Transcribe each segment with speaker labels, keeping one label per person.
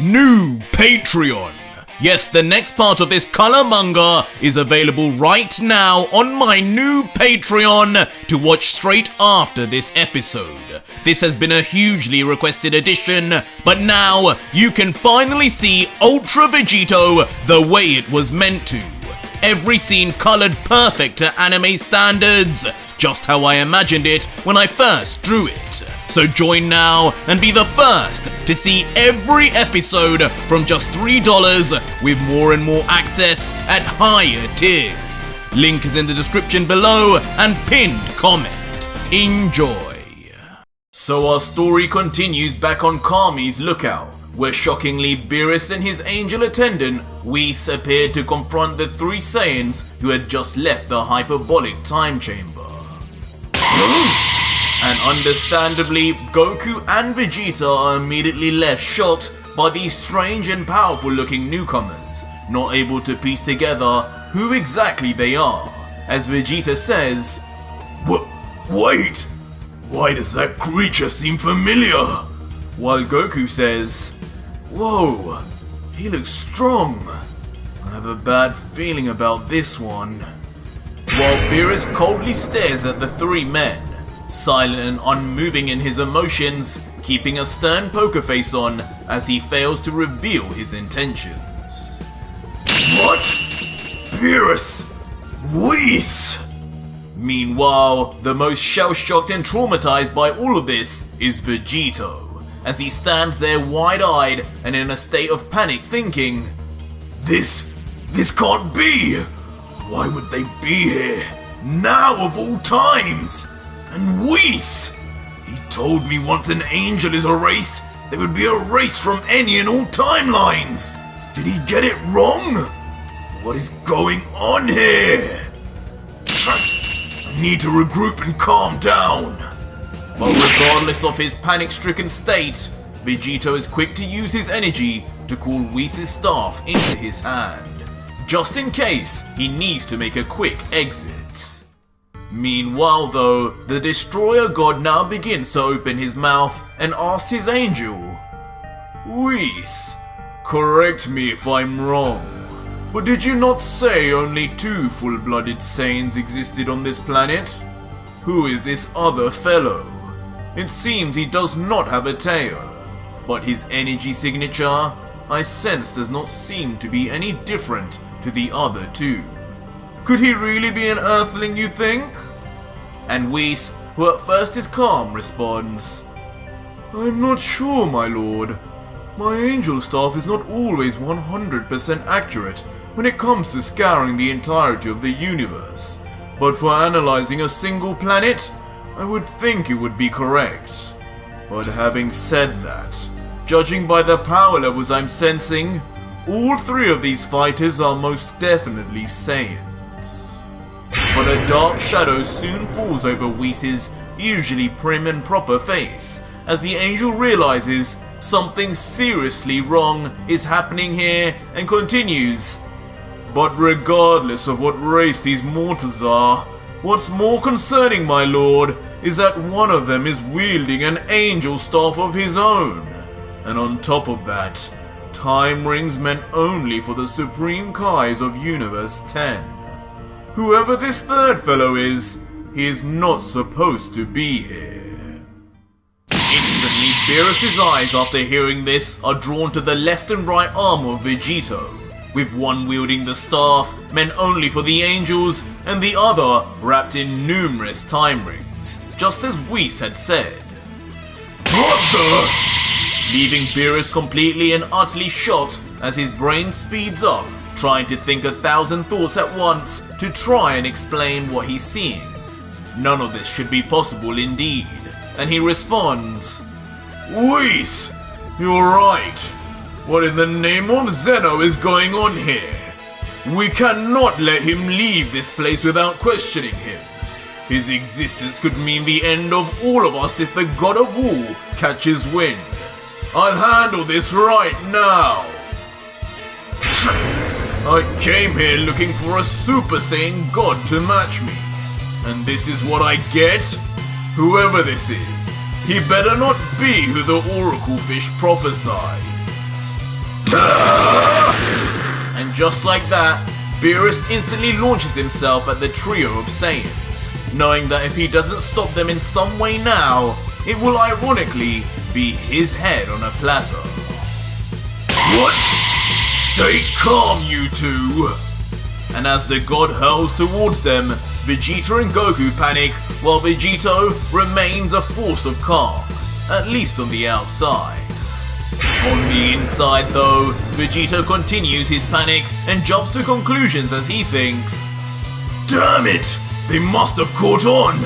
Speaker 1: New Patreon. Yes, the next part of this color manga is available right now on my new Patreon to watch straight after this episode. This has been a hugely requested addition, but now you can finally see Ultra Vegito the way it was meant to. Every scene colored perfect to anime standards, just how I imagined it when I first drew it. So join now and be the first to see every episode from just $3 with more and more access at higher tiers. Link is in the description below and pinned comment. Enjoy. So our story continues back on Kami's lookout, where shockingly Beerus and his angel attendant Whis appeared to confront the three Saiyans who had just left the hyperbolic time chamber. And understandably, Goku and Vegeta are immediately left shocked by these strange and powerful looking newcomers, not able to piece together who exactly they are, as Vegeta says, "Wait, why does that creature seem familiar?" While Goku says, "Whoa, he looks strong. I have a bad feeling about this one." While Beerus coldly stares at the three men, silent and unmoving in his emotions, keeping a stern poker face on as he fails to reveal his intentions. "What? Beerus? Whis?" Meanwhile, the most shell-shocked and traumatized by all of this is Vegito, as he stands there wide-eyed and in a state of panic thinking, This can't be! Why would they be here? Now of all times! And Whis! He told me once an angel is erased, they would be erased from any and all timelines! Did he get it wrong? What is going on here? I need to regroup and calm down. But regardless of his panic-stricken state, Vegito is quick to use his energy to call Whis' staff into his hand, just in case he needs to make a quick exit. Meanwhile though, the Destroyer God now begins to open his mouth and asks his angel, "Whis, correct me if I'm wrong, but did you not say only 2 full-blooded Saiyans existed on this planet? Who is this other fellow? It seems he does not have a tail, but his energy signature, I sense, does not seem to be any different to the other 2. Could he really be an Earthling, you think?" And Whis, who at first is calm, responds, "I'm not sure, my lord. My angel staff is not always 100% accurate when it comes to scouring the entirety of the universe, but for analyzing a single planet, I would think it would be correct. But having said that, judging by the power levels I'm sensing, all 3 of these fighters are most definitely Saiyans." But a dark shadow soon falls over Whis' usually prim and proper face, as the angel realizes something seriously wrong is happening here and continues, "But regardless of what race these mortals are, what's more concerning, my lord, is that one of them is wielding an angel staff of his own, and on top of that, time rings meant only for the Supreme Kais of Universe 10. Whoever this third fellow is, he is not supposed to be here." Instantly, Beerus' eyes after hearing this are drawn to the left and right arm of Vegito, with one wielding the staff meant only for the angels and the other wrapped in numerous time rings, just as Whis had said. "What the?" Leaving Beerus completely and utterly shocked as his brain speeds up, trying to think 1,000 thoughts at once to try and explain what he's seeing. None of this should be possible indeed, and he responds, "Whis, you're right. What in the name of Zeno is going on here? We cannot let him leave this place without questioning him. His existence could mean the end of all of us if the God of War catches wind. I'll handle this right now. I came here looking for a Super Saiyan God to match me, and this is what I get? Whoever this is, he better not be who the Oracle Fish prophesied." And just like that, Beerus instantly launches himself at the trio of Saiyans, knowing that if he doesn't stop them in some way now, it will ironically be his head on a platter. What? Stay calm, you two! And as the god hurls towards them, Vegeta and Goku panic, while Vegito remains a force of calm, at least on the outside. On the inside though, Vegito continues his panic and jumps to conclusions as he thinks, damn it! They must have caught on!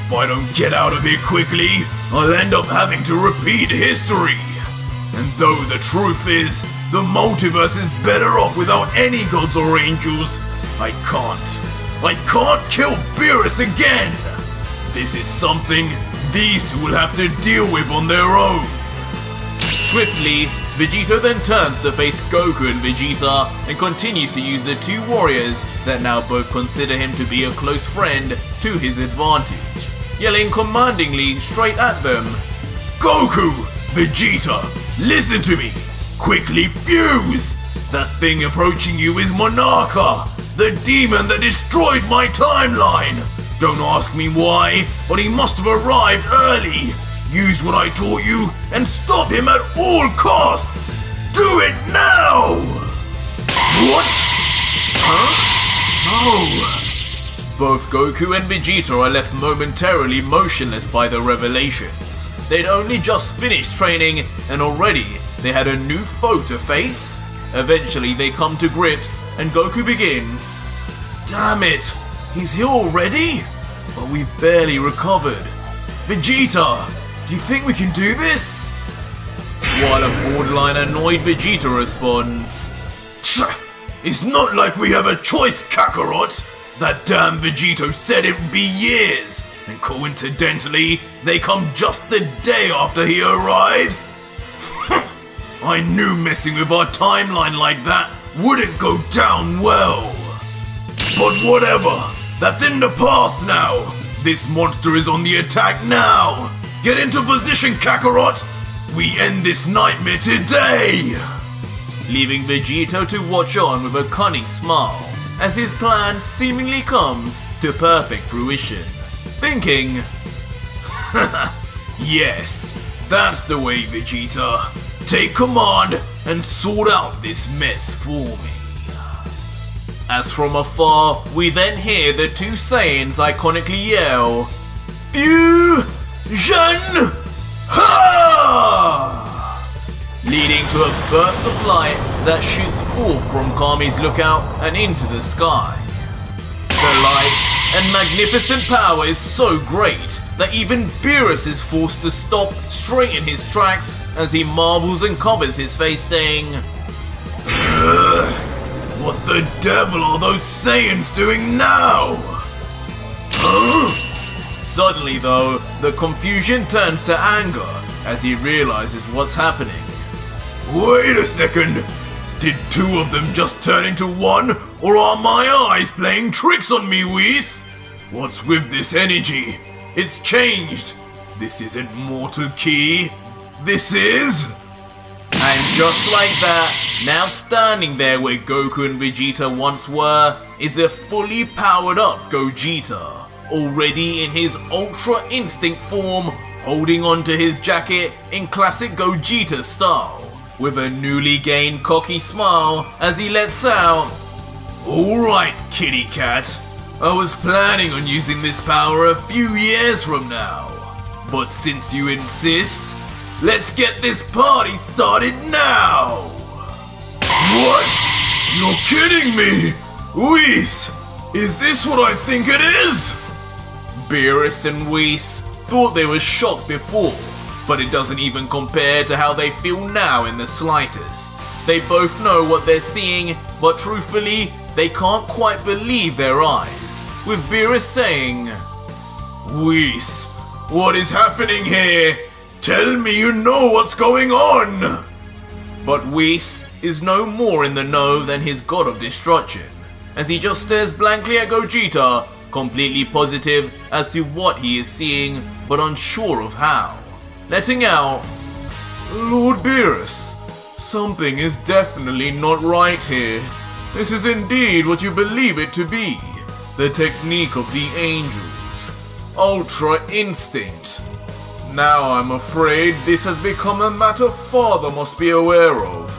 Speaker 1: If I don't get out of here quickly, I'll end up having to repeat history! And though the truth is, the multiverse is better off without any gods or angels, I can't kill Beerus again! This is something these two will have to deal with on their own! Swiftly, Vegito then turns to face Goku and Vegeta and continues to use the two warriors that now both consider him to be a close friend to his advantage, yelling commandingly straight at them, Goku! Vegeta! Listen to me! Quickly fuse! That thing approaching you is Monarcha, the demon that destroyed my timeline! Don't ask me why, but he must have arrived early! Use what I taught you and stop him at all costs! Do it now! What? Huh? No! Both Goku and Vegeta are left momentarily motionless by the revelations. They'd only just finished training and already they had a new foe to face. Eventually they come to grips and Goku begins, damn it! He's here already? But we've barely recovered. Vegeta! Do you think we can do this? While a borderline annoyed Vegeta responds, it's not like we have a choice, Kakarot! That damn Vegito said it would be years, and coincidentally, they come just the day after he arrives? I knew messing with our timeline like that wouldn't go down well. But whatever, that's in the past now. This monster is on the attack now. Get into position, Kakarot! We end this nightmare today! Leaving Vegito to watch on with a cunning smile, as his plan seemingly comes to perfect fruition. Thinking, yes, that's the way, Vegeta. Take command and sort out this mess for me. As from afar, we then hear the two Saiyans iconically yell, Fusion! Ha! Leading to a burst of light that shoots forth from Kami's lookout and into the sky. The light and magnificent power is so great that even Beerus is forced to stop straight in his tracks as he marvels and covers his face saying, what the devil are those Saiyans doing now? Huh? Suddenly though, the confusion turns to anger as he realizes what's happening. Wait a second! Did two of them just turn into one? Or are my eyes playing tricks on me, Whis? What's with this energy? It's changed! This isn't Mortal Ki. This is... And just like that, now standing there where Goku and Vegeta once were, is a fully powered up Gogeta, already in his Ultra Instinct form, holding onto his jacket in classic Gogeta style, with a newly gained cocky smile as he lets out, alright, kitty cat, I was planning on using this power a few years from now, but since you insist, let's get this party started now! What? You're kidding me! Whis! Is this what I think it is? Beerus and Whis thought they were shocked before, but it doesn't even compare to how they feel now in the slightest. They both know what they're seeing, but truthfully, they can't quite believe their eyes, with Beerus saying, Whis, what is happening here? Tell me you know what's going on! But Whis is no more in the know than his god of destruction, as he just stares blankly at Gogeta, completely positive as to what he is seeing, but unsure of how. Letting out, Lord Beerus, something is definitely not right here. This is indeed what you believe it to be. The technique of the angels. Ultra instinct. Now I'm afraid this has become a matter Father must be aware of.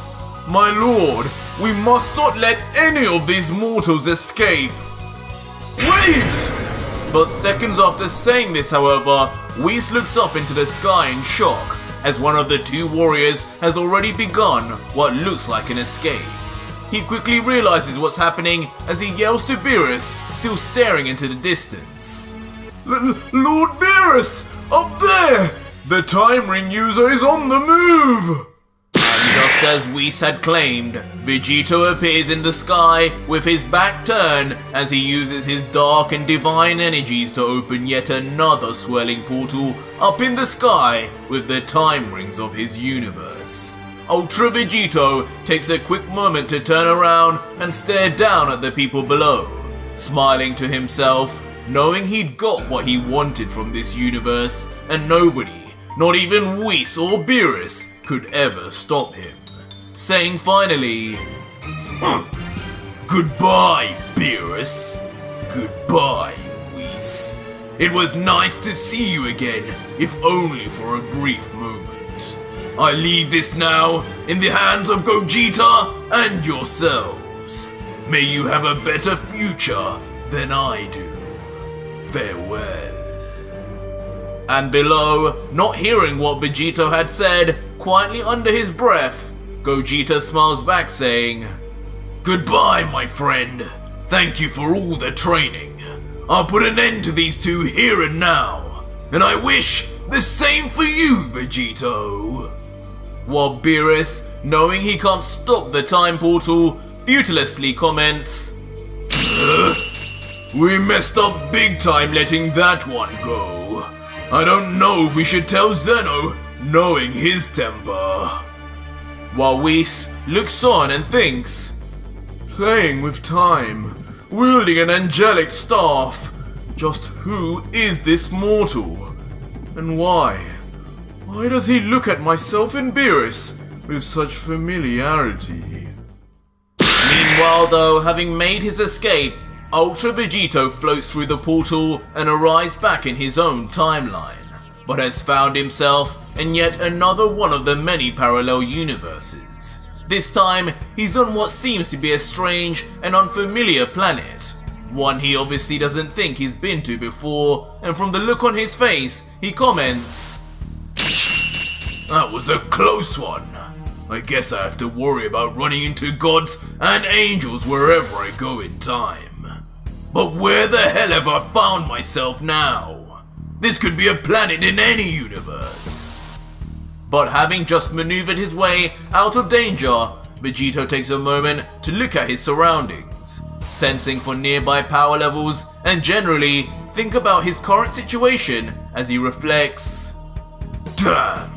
Speaker 1: My lord, we must not let any of these mortals escape. Wait! But seconds after saying this, however, Whis looks up into the sky in shock, as one of the two warriors has already begun what looks like an escape. He quickly realizes what's happening as he yells to Beerus, still staring into the distance. Lord Beerus! Up there! The time ring user is on the move! And just as Whis had claimed, Vegito appears in the sky with his back turned as he uses his dark and divine energies to open yet another swirling portal up in the sky with the time rings of his universe. Ultra Vegito takes a quick moment to turn around and stare down at the people below, smiling to himself, knowing he'd got what he wanted from this universe and nobody, not even Whis or Beerus, could ever stop him, saying finally, Goodbye, Beerus. Goodbye, Whis. It was nice to see you again, if only for a brief moment. I leave this now in the hands of Gogeta and yourselves. May you have a better future than I do. Farewell. And below, not hearing what Vegito had said, quietly under his breath, Gogeta smiles back saying, Goodbye, my friend. Thank you for all the training. I'll put an end to these two here and now. And I wish the same for you, Vegito. While Beerus, knowing he can't stop the time portal, futilously comments, We messed up big time letting that one go. I don't know if we should tell Zeno, knowing his temper. While Whis looks on and thinks, playing with time, wielding an angelic staff. Just who is this mortal? And why? Why does he look at myself and Beerus with such familiarity? Meanwhile though, having made his escape, Ultra Vegito floats through the portal and arrives back in his own timeline, but has found himself in yet another one of the many parallel universes. This time, he's on what seems to be a strange and unfamiliar planet, one he obviously doesn't think he's been to before, and from the look on his face, he comments, That was a close one. I guess I have to worry about running into gods and angels wherever I go in time. But where the hell have I found myself now? This could be a planet in any universe. But having just maneuvered his way out of danger, Vegito takes a moment to look at his surroundings, sensing for nearby power levels and generally think about his current situation as he reflects, Damn,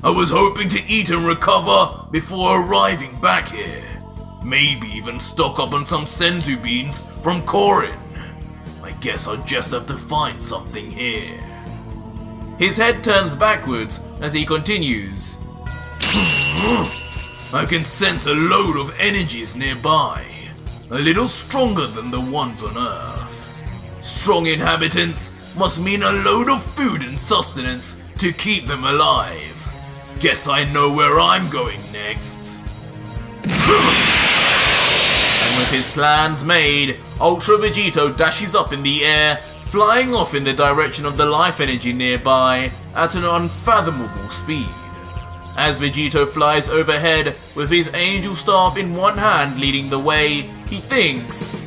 Speaker 1: I was hoping to eat and recover before arriving back here. Maybe even stock up on some senzu beans from Korin. I guess I'll just have to find something here. His head turns backwards as he continues. I can sense a load of energies nearby, a little stronger than the ones on Earth. Strong inhabitants must mean a load of food and sustenance to keep them alive. Guess I know where I'm going next. And with his plans made, Ultra Vegito dashes up in the air, flying off in the direction of the life energy nearby at an unfathomable speed. As Vegito flies overhead with his angel staff in one hand leading the way, he thinks,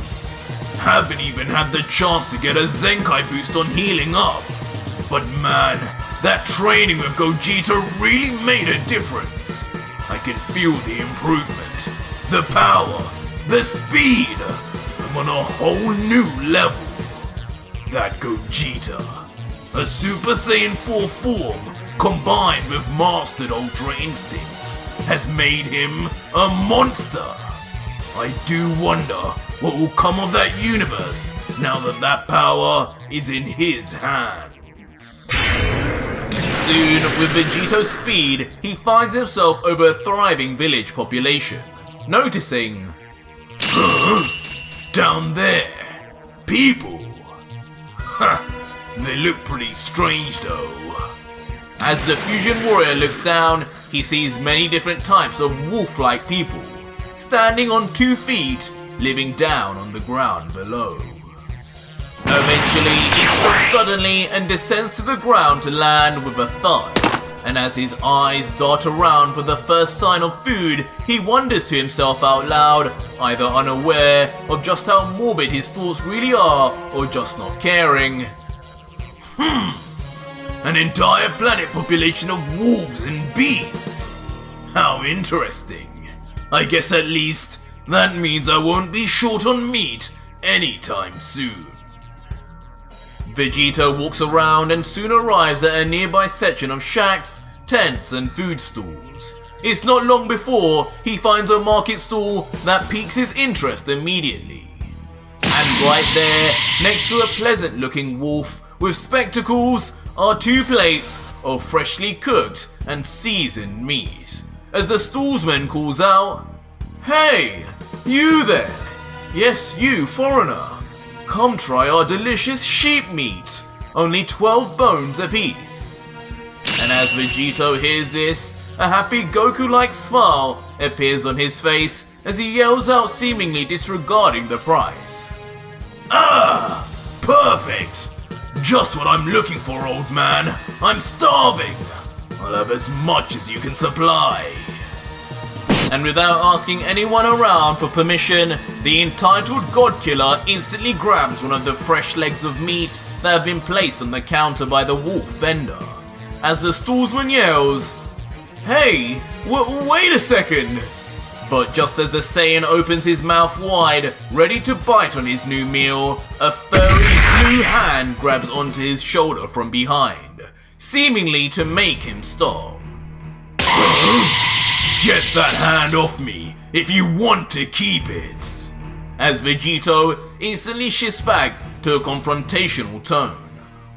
Speaker 1: Haven't even had the chance to get a Zenkai boost on healing up. But man, that training with Gogeta really made a difference. I can feel the improvement, the power, the speed. I'm on a whole new level. That Gogeta, a Super Saiyan 4 form combined with mastered Ultra Instinct, has made him a monster. I do wonder what will come of that universe now that that power is in his hands. Soon, with Vegito's speed, he finds himself over a thriving village population, noticing, Huh? Down there? People? Huh. They look pretty strange though. As the fusion warrior looks down, he sees many different types of wolf-like people, standing on 2 feet, living down on the ground below. Eventually, he stops suddenly and descends to the ground to land with a thud. And as his eyes dart around for the first sign of food, he wonders to himself out loud, either unaware of just how morbid his thoughts really are, or just not caring. An entire planet population of wolves and beasts. How interesting. I guess at least that means I won't be short on meat anytime soon. Vegito walks around and soon arrives at a nearby section of shacks, tents and food stalls. It's not long before he finds a market stall that piques his interest immediately. And right there, next to a pleasant looking wolf with spectacles, are 2 plates of freshly cooked and seasoned meat. As the stallsman calls out, "Hey, you there! Yes, you, foreigner. Come try our delicious sheep meat. Only 12 bones apiece." And as Vegito hears this, a happy Goku-like smile appears on his face as he yells out, seemingly disregarding the price. "Ah! Perfect! Just what I'm looking for, old man. I'm starving. I'll have as much as you can supply." And without asking anyone around for permission, the entitled God Killer instantly grabs one of the fresh legs of meat that have been placed on the counter by the wolf vendor. As the stallsman yells, "Hey, wait a second!" But just as the Saiyan opens his mouth wide, ready to bite on his new meal, a furry blue hand grabs onto his shoulder from behind, seemingly to make him stop. "Get that hand off me if you want to keep it!" As Vegito instantly shifts back to a confrontational tone,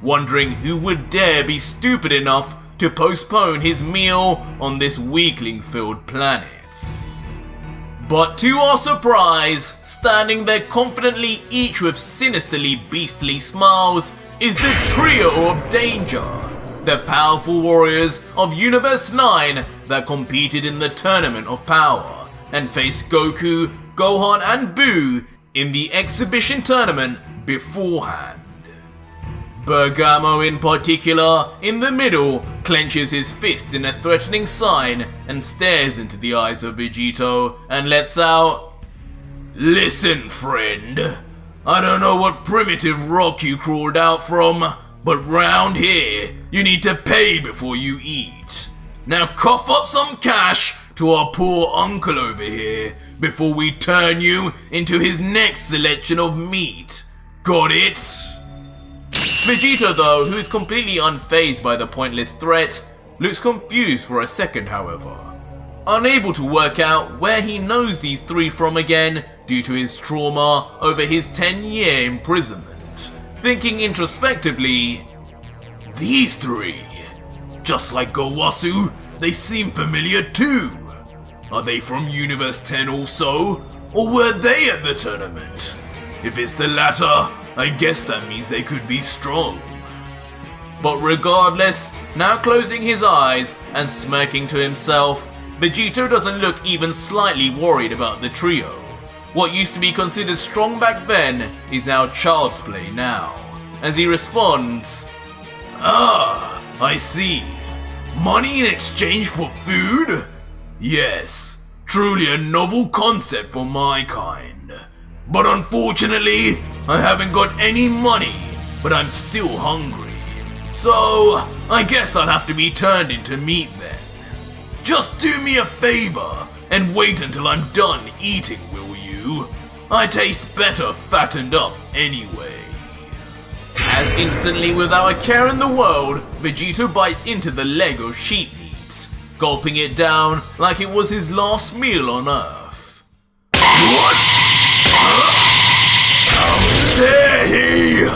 Speaker 1: wondering who would dare be stupid enough to postpone his meal on this weakling-filled planet. But to our surprise, standing there confidently, each with sinisterly beastly smiles, is the trio of danger, the powerful warriors of Universe 9 that competed in the Tournament of Power and faced Goku, Gohan and Buu in the exhibition tournament beforehand. Bergamo in particular, in the middle, clenches his fist in a threatening sign and stares into the eyes of Vegito and lets out, "Listen, friend, I don't know what primitive rock you crawled out from, but round here, you need to pay before you eat. Now cough up some cash to our poor uncle over here before we turn you into his next selection of meat. Got it?" Vegito though, who is completely unfazed by the pointless threat, looks confused for a second however, unable to work out where he knows these 3 from again due to his trauma over his 10-year imprisonment, thinking introspectively, "These 3, just like Gowasu, they seem familiar too. Are they from Universe 10 also, or were they at the tournament? If it's the latter, I guess that means they could be strong." But regardless, now closing his eyes and smirking to himself, Vegito doesn't look even slightly worried about the trio. What used to be considered strong back then is now child's play now, as he responds, "Ah, I see. Money in exchange for food? Yes, truly a novel concept for my kind. But unfortunately, I haven't got any money, but I'm still hungry. So, I guess I'll have to be turned into meat then. Just do me a favor and wait until I'm done eating, will you? I taste better fattened up anyway." As instantly, without a care in the world, Vegito bites into the leg of sheep meat, gulping it down like it was his last meal on Earth. "What? How dare he!"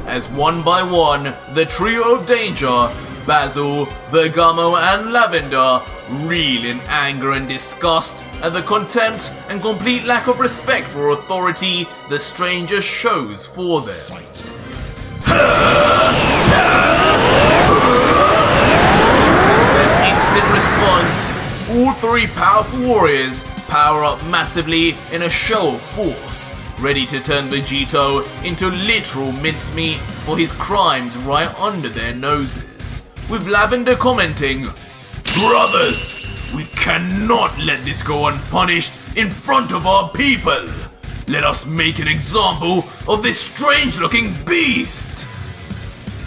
Speaker 1: As one by one, the trio of danger Basil, Bergamo and Lavender reel in anger and disgust at the contempt and complete lack of respect for authority the stranger shows for them. In an instant response, all three powerful warriors power up massively in a show of force, ready to turn Vegito into literal mincemeat for his crimes right under their noses, with Lavender commenting, "Brothers, we cannot let this go unpunished in front of our people. Let us make an example of this strange-looking beast."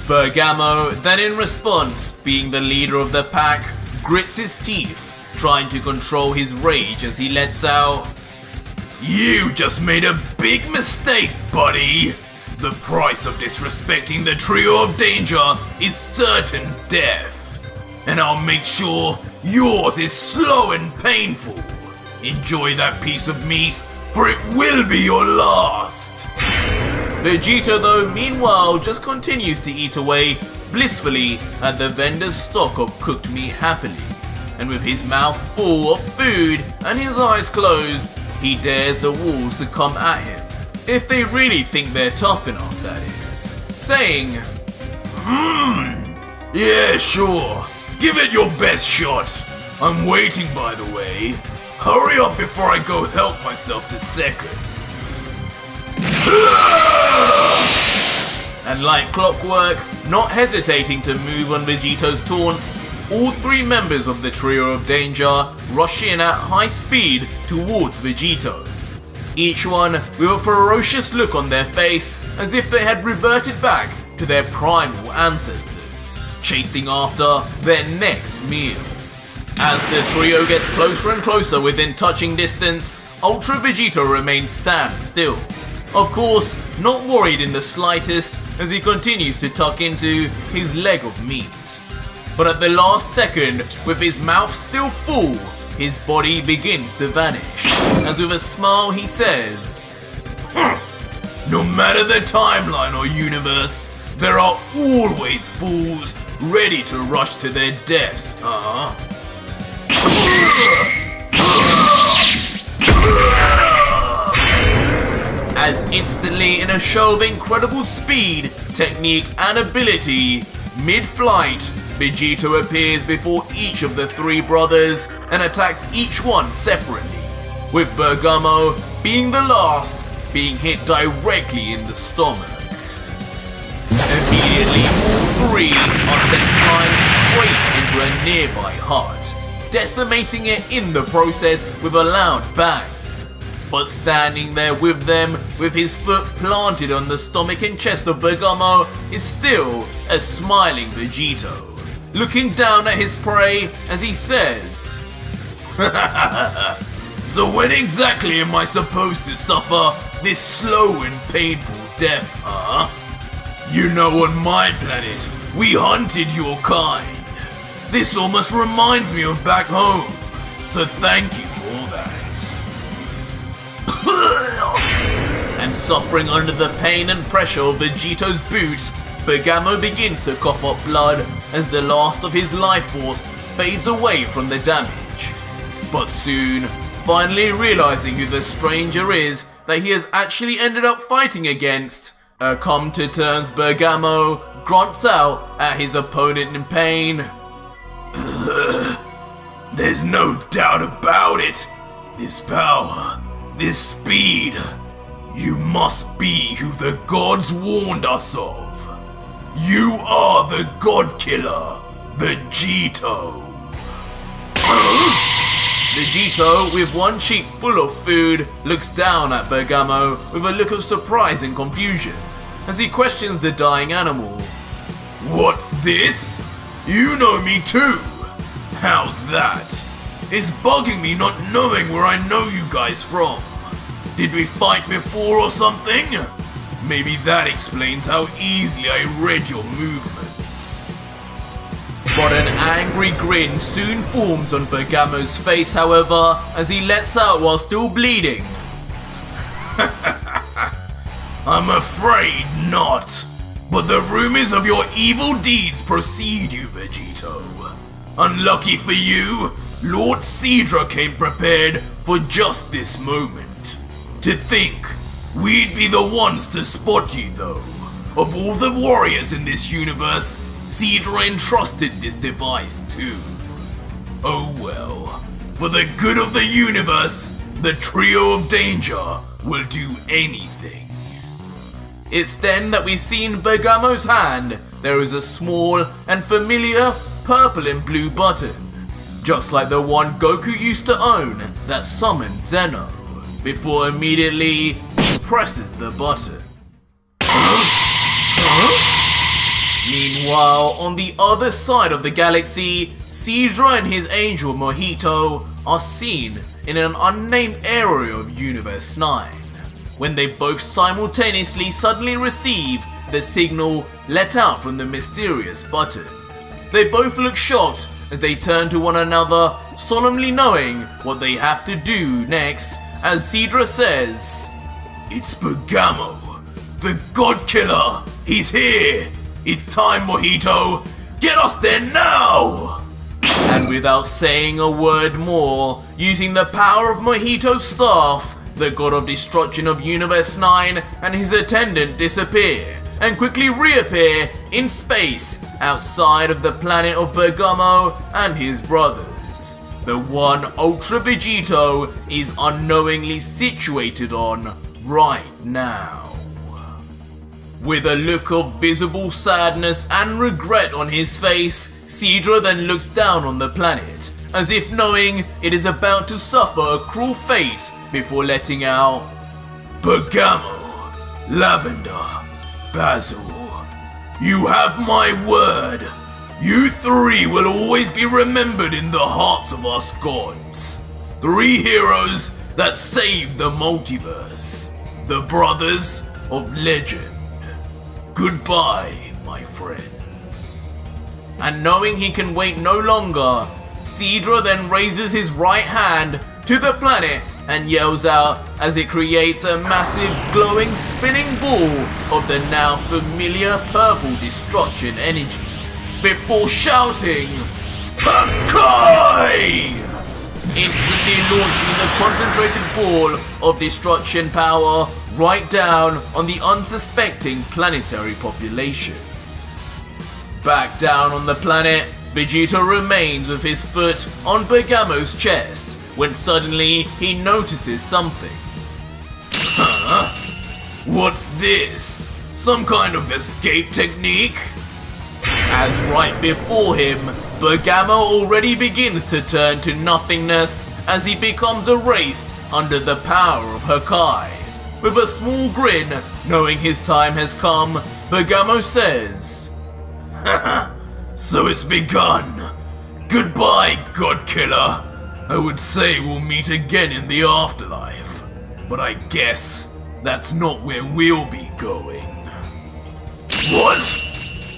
Speaker 1: Bergamo then in response, being the leader of the pack, grits his teeth, trying to control his rage as he lets out, "You just made a big mistake, buddy. The price of disrespecting the trio of danger is certain death. And I'll make sure yours is slow and painful. Enjoy that piece of meat, for it will be your last." Vegito though meanwhile just continues to eat away blissfully at the vendor's stock of cooked meat happily, and with his mouth full of food and his eyes closed, he dares the wolves to come at him, if they really think they're tough enough, that is, saying, "Yeah, sure. Give it your best shot. I'm waiting, by the way. Hurry up before I go help myself to seconds." And like clockwork, not hesitating to move on Vegito's taunts, all three members of the trio of danger rush in at high speed towards Vegito, each one with a ferocious look on their face as if they had reverted back to their primal ancestors, chasing after their next meal. As the trio gets closer and closer within touching distance, Ultra Vegito remains stand still, of course not worried in the slightest as he continues to tuck into his leg of meat. But at the last second, with his mouth still full, his body begins to vanish, as with a smile he says, "No matter the timeline or universe, there are always fools ready to rush to their deaths, huh?" As instantly in a show of incredible speed, technique and ability, mid-flight, Vegito appears before each of the three brothers and attacks each one separately, with Bergamo being the last, being hit directly in the stomach. Immediately all three are sent flying straight into a nearby hut, decimating it in the process with a loud bang. But standing there with them, with his foot planted on the stomach and chest of Bergamo, is still a smiling Vegito, looking down at his prey as he says, "So when exactly am I supposed to suffer this slow and painful death, huh? You know, on my planet, we hunted your kind. This almost reminds me of back home, so thank you for all that." And suffering under the pain and pressure of Vegito's boot, Bergamo begins to cough up blood as the last of his life force fades away from the damage. But soon, finally realizing who the stranger is that he has actually ended up fighting against, a come-to-terms Bergamo grunts out at his opponent in pain. "There's no doubt about it. This power, this speed, you must be who the gods warned us of. You are the God Killer, Vegito." Vegito, with one cheek full of food, looks down at Bergamo with a look of surprise and confusion as he questions the dying animal. "What's this? You know me too. How's that? It's bugging me not knowing where I know you guys from. Did we fight before or something? Maybe that explains how easily I read your movements." But an angry grin soon forms on Bergamo's face, however, as he lets out while still bleeding. "I'm afraid not. But the rumors of your evil deeds precede you, Vegito. Unlucky for you, Lord Cedra came prepared for just this moment. To think we'd be the ones to spot you, though. Of all the warriors in this universe, Cedra entrusted this device to. Oh well, for the good of the universe, the trio of danger will do anything. It's then that we see in Bergamo's hand there is a small and familiar purple and blue button, just like the one Goku used to own that summoned Zeno, before immediately he presses the button. Meanwhile, on the other side of the galaxy, Cedra and his angel Mojito are seen in an unnamed area of Universe 9, when they both simultaneously suddenly receive the signal let out from the mysterious button. They both look shocked as they turn to one another, solemnly knowing what they have to do next, as Cedra says, "It's Bergamo, the God Killer! He's here! It's time, Mojito! Get us there now!" And without saying a word more, using the power of Mojito's staff, the God of Destruction of Universe 9 and his attendant disappear and quickly reappear in space outside of the planet of Bergamo and his brothers, the one Ultra Vegito is unknowingly situated on right now. With a look of visible sadness and regret on his face, Cedra then looks down on the planet, as if knowing it is about to suffer a cruel fate before letting out, "Bergamo, Lavender, Basil, you have my word. You three will always be remembered in the hearts of us gods. 3 heroes that saved the multiverse. The brothers of legend. Goodbye, my friends." And knowing he can wait no longer, Cedra then raises his right hand to the planet and yells out as it creates a massive glowing spinning ball of the now familiar purple destruction energy, before shouting, "Hakai!" instantly launching the concentrated ball of destruction power right down on the unsuspecting planetary population. Back down on the planet, Vegito remains with his foot on Bergamo's chest when suddenly he notices something. Huh? What's this? Some kind of escape technique? As right before him, Bergamo already begins to turn to nothingness as he becomes erased under the power of Hakai. With a small grin, knowing his time has come, Bergamo says, "Haha, so it's begun. Goodbye, God Killer. I would say we'll meet again in the afterlife, but I guess that's not where we'll be going." What?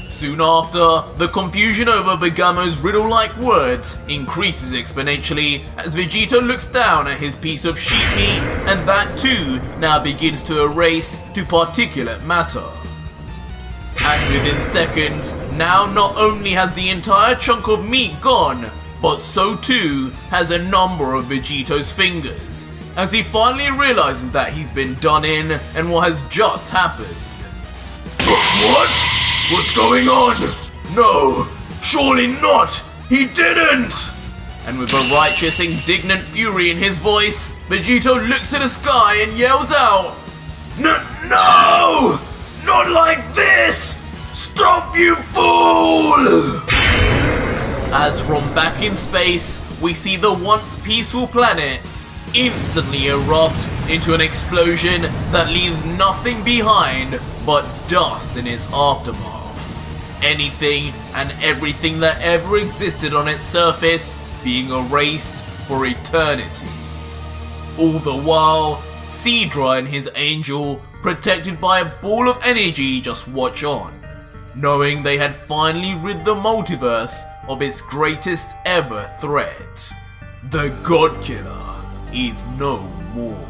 Speaker 1: Soon after, the confusion over Bergamo's riddle-like words increases exponentially as Vegito looks down at his piece of sheep meat, and that too now begins to erase to particulate matter. And within seconds, now not only has the entire chunk of meat gone, but so too has a number of Vegito's fingers, as he finally realizes that he's been done in and what has just happened. What? What's going on? No, surely not! He didn't! And with a righteous, indignant fury in his voice, Vegito looks at the sky and yells out, No! Not like this! Stop, you fool! As from back in space, we see the once peaceful planet instantly erupt into an explosion that leaves nothing behind but dust in its aftermath. Anything and everything that ever existed on its surface being erased for eternity. All the while, Cedra and his angel, protected by a ball of energy, just watch on, knowing they had finally rid the multiverse of its greatest ever threat. The God Killer is no more.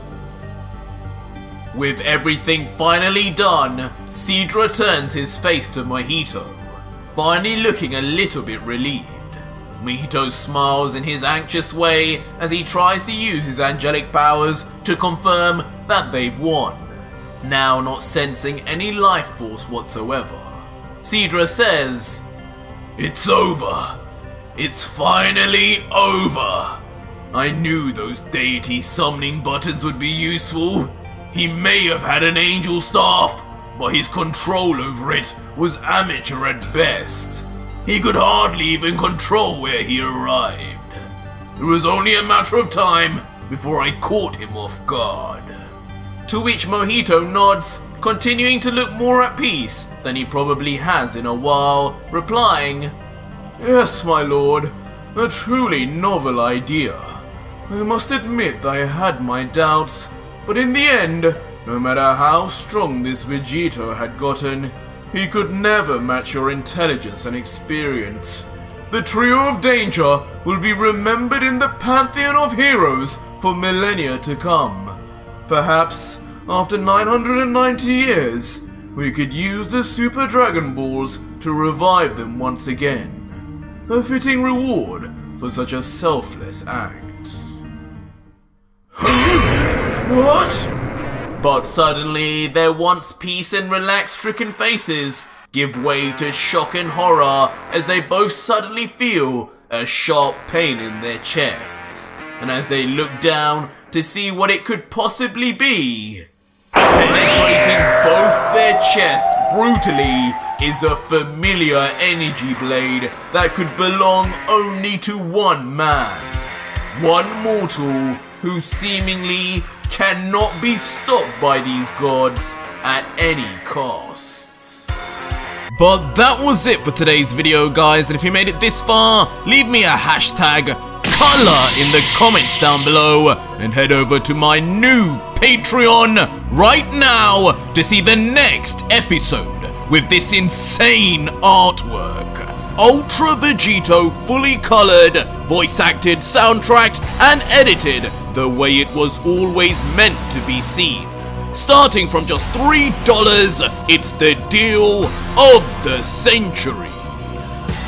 Speaker 1: With everything finally done, Seadra turns his face to Mojito, finally looking a little bit relieved. Mojito smiles in his anxious way as he tries to use his angelic powers to confirm that they've won, now not sensing any life force whatsoever. Seadra says, "It's over. It's finally over. I knew those deity summoning buttons would be useful. He may have had an angel staff, but his control over it was amateur at best. He could hardly even control where he arrived. It was only a matter of time before I caught him off guard." To which Mojito nods, continuing to look more at peace than he probably has in a while, replying, "Yes, my lord, a truly novel idea. I must admit I had my doubts, but in the end, no matter how strong this Vegito had gotten, he could never match your intelligence and experience. The trio of danger will be remembered in the pantheon of heroes for millennia to come. Perhaps, after 990 years, we could use the Super Dragon Balls to revive them once again. A fitting reward for such a selfless act." What? But suddenly, their once peace and relaxed-stricken faces give way to shock and horror as they both suddenly feel a sharp pain in their chests. And as they look down to see what it could possibly be, penetrating both their chests brutally is a familiar energy blade that could belong only to one man. One mortal who seemingly cannot be stopped by these gods at any cost. But that was it for today's video, guys, and if you made it this far, leave me a hashtag color in the comments down below and head over to my new Patreon right now to see the next episode with this insane artwork. Ultra Vegito fully colored, voice acted, soundtracked and edited the way it was always meant to be seen. Starting from just $3, it's the deal of the century.